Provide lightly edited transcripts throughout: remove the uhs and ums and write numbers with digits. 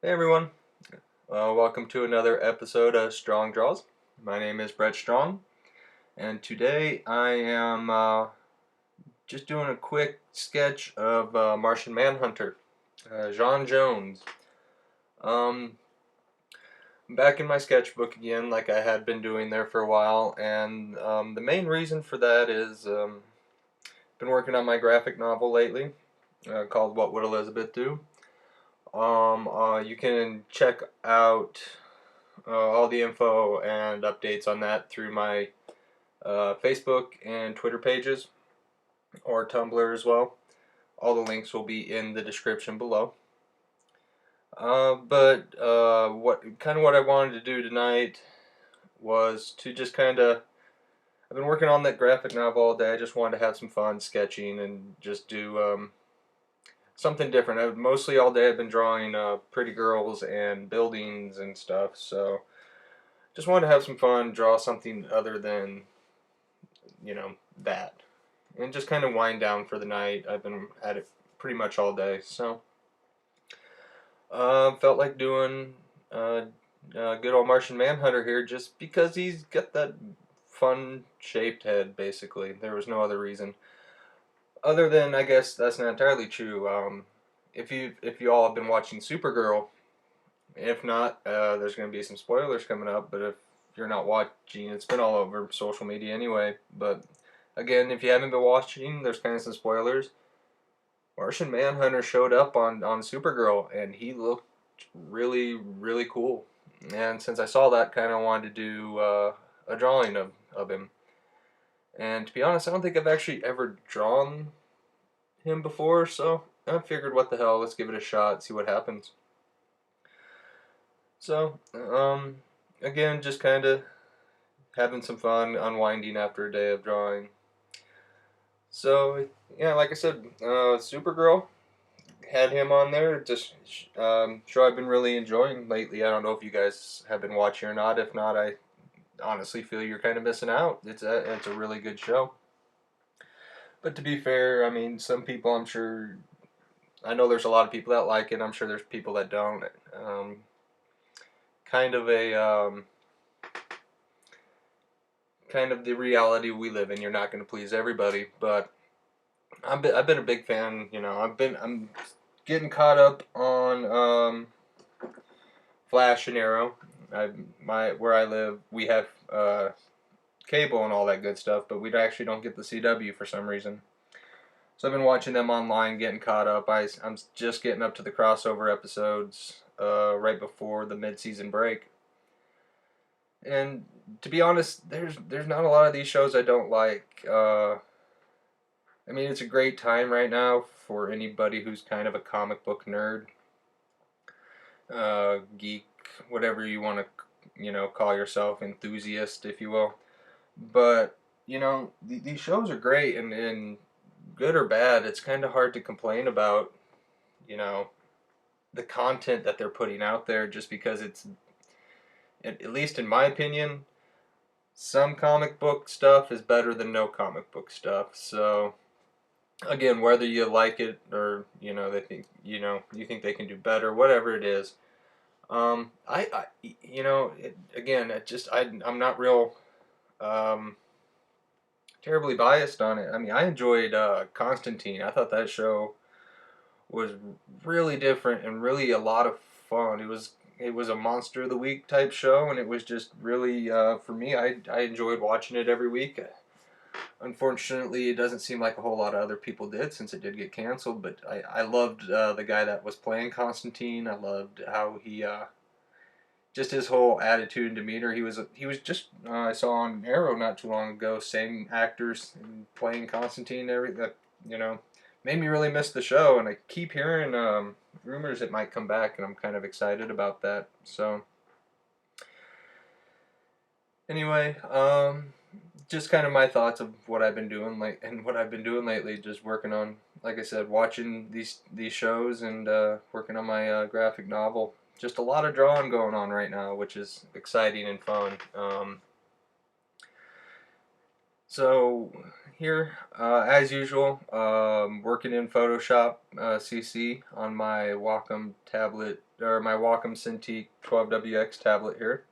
Hey everyone, welcome to another episode of Strong Draws. My name is Brett Strong, and today I am just doing a quick sketch of Martian Manhunter, John Jones. Um, I'm back in my sketchbook again, like I had been doing there for a while, and the main reason for that is been working on my graphic novel lately, called What Would Elizabeth Do? You can check out all the info and updates on that through my Facebook and Twitter pages or Tumblr as well. All the links will be in the description below. But what I wanted to do tonight was to just kind of I've been working on that graphic novel all day. I just wanted to have some fun sketching and just do something different. Mostly all day I've been drawing pretty girls and buildings and stuff. So just wanted to have some fun, draw something other than that, and just kind of wind down for the night. I've been at it pretty much all day, so felt like doing good old Martian Manhunter here, just because he's got that fun shaped head. Basically, there was no other reason, other than I guess that's not entirely true. If you all have been watching Supergirl, if not, there's going to be some spoilers coming up. But if you're not watching, it's been all over social media anyway. But again, if you haven't been watching, there's kind of some spoilers. Martian Manhunter showed up on Supergirl, and he looked really, really cool. And since I saw that, kind of wanted to do a drawing of him. And to be honest, I don't think I've actually ever drawn him before, so I figured, what the hell, let's give it a shot, see what happens. So, again, just kind of having some fun, unwinding after a day of drawing. So, yeah, like I said, Supergirl, had him on there. Just show I've been really enjoying lately. I don't know if you guys have been watching or not. If not, I honestly feel you're kind of missing out. It's a really good show. But to be fair, I mean, some people, I'm sure, I know there's a lot of people that like it. I'm sure there's people that don't. Kind of a kind of the reality we live in. You're not going to please everybody, but I've been a big fan. I'm getting caught up on Flash and Arrow. Where I live, we have cable and all that good stuff, but we actually don't get the CW for some reason. So I've been watching them online, getting caught up. I'm just getting up to the crossover episodes right before the mid-season break. And to be honest, there's not a lot of these shows I don't like. I mean, it's a great time right now for anybody who's kind of a comic book nerd, geek, whatever you want to, call yourself, enthusiast, if you will. But these shows are great, and good or bad, it's kind of hard to complain about, you know, the content that they're putting out there, just because it's, at least in my opinion, some comic book stuff is better than no comic book stuff. So again, whether you like it or they think you think they can do better, whatever it is. I again, I'm not real terribly biased on it. I mean, I enjoyed Constantine. I thought that show was really different and really a lot of fun. It was a monster of the week type show, and it was just really for me. I enjoyed watching it every week. Unfortunately, it doesn't seem like a whole lot of other people did, since it did get canceled. But I loved the guy that was playing Constantine. I loved how he just his whole attitude and demeanor. He was just I saw on Arrow not too long ago, same actors playing Constantine and everything. Made me really miss the show, and I keep hearing rumors it might come back, and I'm kind of excited about that. So anyway, just kind of my thoughts of what I've been doing what I've been doing lately. Just working on, like I said, watching these shows and working on my graphic novel. Just a lot of drawing going on right now, which is exciting and fun. So here, as usual, working in Photoshop CC on my Wacom tablet or my Wacom Cintiq 12WX tablet here.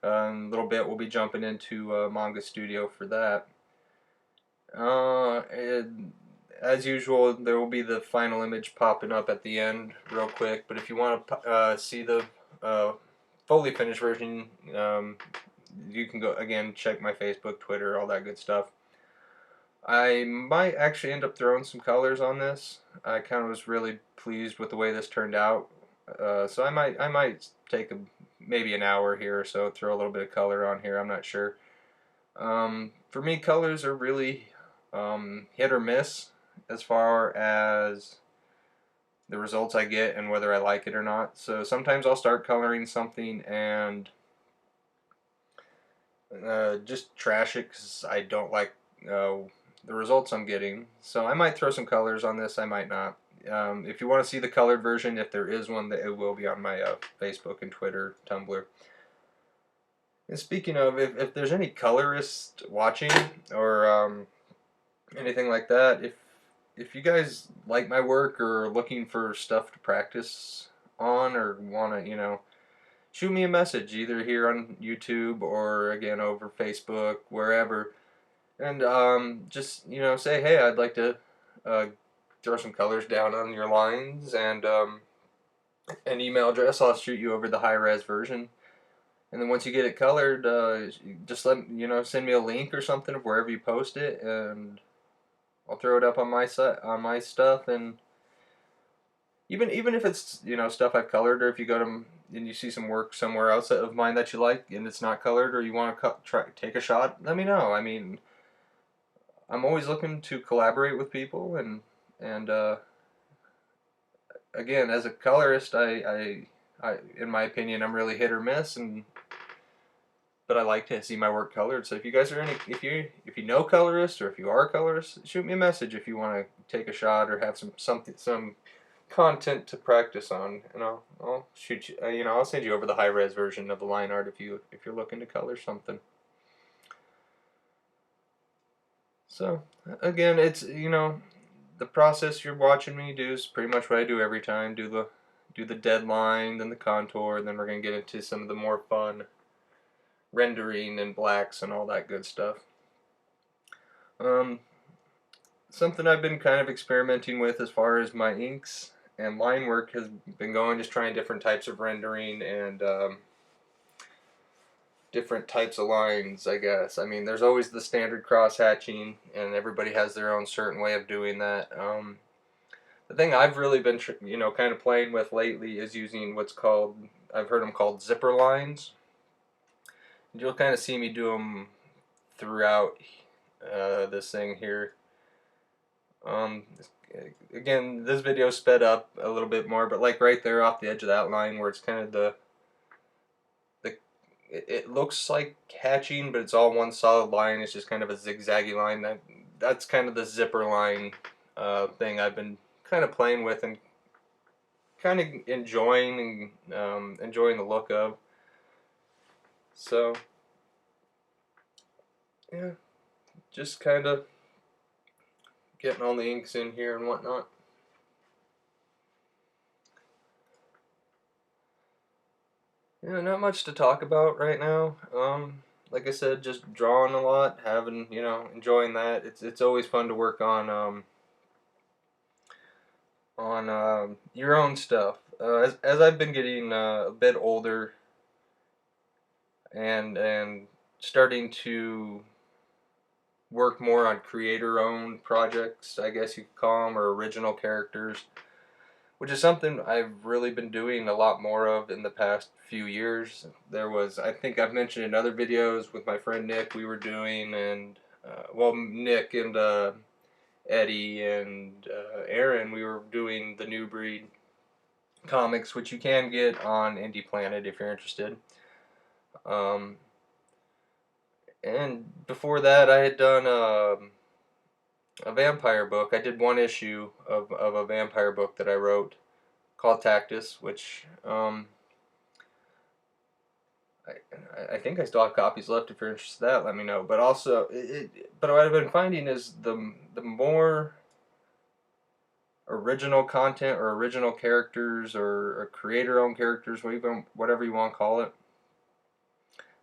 In a little bit we'll be jumping into Manga Studio for that. As usual, there will be the final image popping up at the end real quick, but if you want to see the fully finished version, you can go again, check my Facebook, Twitter, all that good stuff. I might actually end up throwing some colors on this. I kind of was really pleased with the way this turned out, so I might take maybe an hour here or so, throw a little bit of color on here. I'm not sure. For me, colors are really hit or miss as far as the results I get and whether I like it or not. So sometimes I'll start coloring something and just trash it because I don't like the results I'm getting. So I might throw some colors on this, I might not. If you want to see the colored version, if there is one, it will be on my Facebook and Twitter, Tumblr. And speaking of, if there's any colorists watching or anything like that, if you guys like my work or are looking for stuff to practice on or want to, shoot me a message either here on YouTube or again over Facebook, wherever. And just, say, hey, I'd like to throw some colors down on your lines, and an email address. I'll shoot you over the high-res version. And then once you get it colored, just send me a link or something of wherever you post it, and I'll throw it up on my stuff. And even if it's stuff I've colored, or if you go to and you see some work somewhere else of mine that you like and it's not colored, or you want to take a shot, let me know. I mean, I'm always looking to collaborate with people, and again, as a colorist, I in my opinion, I'm really hit or miss, but I like to see my work colored. So if you guys are if you know colorists, or if you are a colorist, shoot me a message if you want to take a shot or have some content to practice on, and I'll shoot you. I'll send you over the high res version of the line art if you're looking to color something. So again, it's the process you're watching me do is pretty much what I do every time. Do the deadline, then the contour, and then we're gonna get into some of the more fun rendering and blacks and all that good stuff. Something I've been kind of experimenting with as far as my inks and line work has been going, just trying different types of rendering and different types of lines, I guess. I mean, there's always the standard cross hatching, and everybody has their own certain way of doing that. The thing I've really been, kind of playing with lately is using what's called, I've heard them called zipper lines. You'll kind of see me do them throughout this thing here. Again, this video sped up a little bit more, but like right there off the edge of that line where it's kind of it looks like hatching, but it's all one solid line. It's just kind of a zigzaggy line. That's kind of the zipper line thing I've been kind of playing with and kind of enjoying the look of. So yeah, just kind of getting all the inks in here and whatnot. Yeah, not much to talk about right now. Like I said, just drawing a lot, having, enjoying that. It's always fun to work on your own stuff. As I've been getting a bit older and starting to work more on creator-owned projects, I guess you could call them, or original characters, which is something I've really been doing a lot more of in the past few years. I think I've mentioned in other videos with my friend Nick, we were doing, and Nick and Eddie and Aaron, we were doing the New Breed comics, which you can get on Indie Planet if you're interested. And before that, I had done a vampire book. I did one issue of a vampire book that I wrote called Tactus, which I think I still have copies left. If you're interested in that, let me know. But also, but what I've been finding is the more original content or original characters or creator-owned characters, or even whatever you want to call it,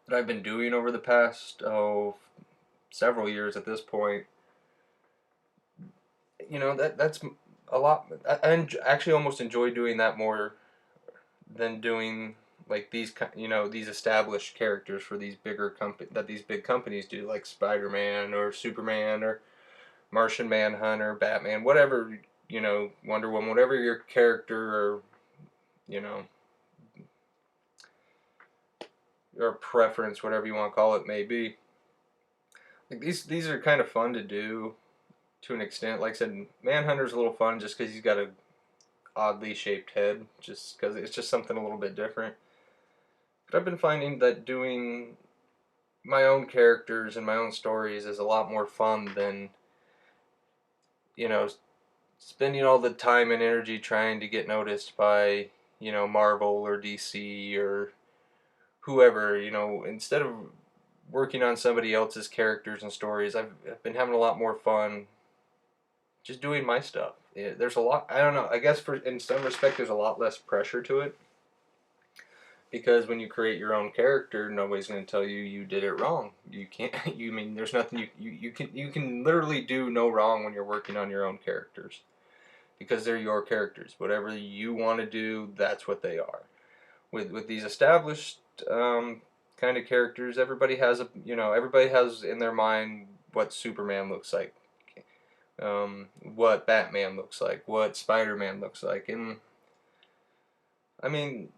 that I've been doing over the past several years at this point. You know, that's a lot. I actually almost enjoy doing that more than doing like these these established characters for these bigger that these big companies do, like Spider-Man or Superman or Martian Manhunter, Batman, whatever, Wonder Woman, whatever your character or you know your preference, whatever you want to call it, may be. Like these are kind of fun to do to an extent. Like I said, Manhunter's a little fun just because he's got a oddly shaped head, just because it's just something a little bit different. But I've been finding that doing my own characters and my own stories is a lot more fun than, you know, spending all the time and energy trying to get noticed by, Marvel or DC or whoever, instead of working on somebody else's characters and stories, I've been having a lot more fun just doing my stuff. There's a lot, I don't know, I guess in some respect there's a lot less pressure to it, because when you create your own character, nobody's going to tell you you did it wrong. You can't. You mean there's nothing you can literally do no wrong when you're working on your own characters, because they're your characters. Whatever you want to do, that's what they are. With these established kind of characters, everybody has in their mind what Superman looks like, what Batman looks like, what Spider-Man looks like, and I mean,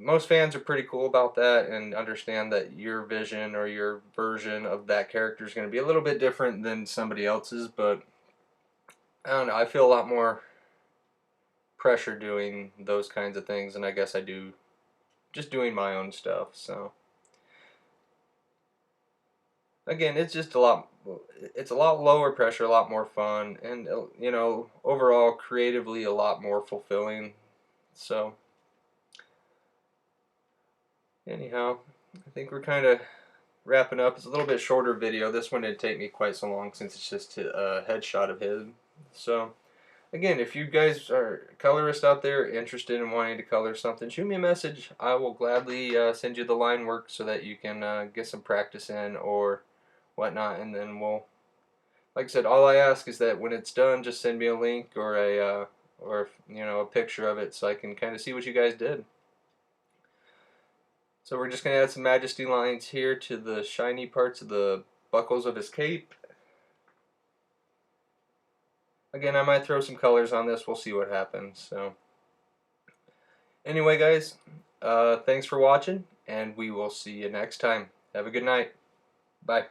most fans are pretty cool about that and understand that your vision or your version of that character is going to be a little bit different than somebody else's, but I don't know, I feel a lot more pressure doing those kinds of things, and I guess I do just doing my own stuff. So again, it's a lot lower pressure, a lot more fun, and overall creatively a lot more fulfilling. So anyhow, I think we're kind of wrapping up. It's a little bit shorter video. This one didn't take me quite so long since it's just a headshot of him. So again, if you guys are colorists out there interested in wanting to color something, shoot me a message. I will gladly send you the line work so that you can get some practice in or whatnot, and then like I said, all I ask is that when it's done, just send me a link or a picture of it so I can kind of see what you guys did. So we're just going to add some majesty lines here to the shiny parts of the buckles of his cape. Again, I might throw some colors on this. We'll see what happens. So anyway, guys, thanks for watching, and we will see you next time. Have a good night. Bye.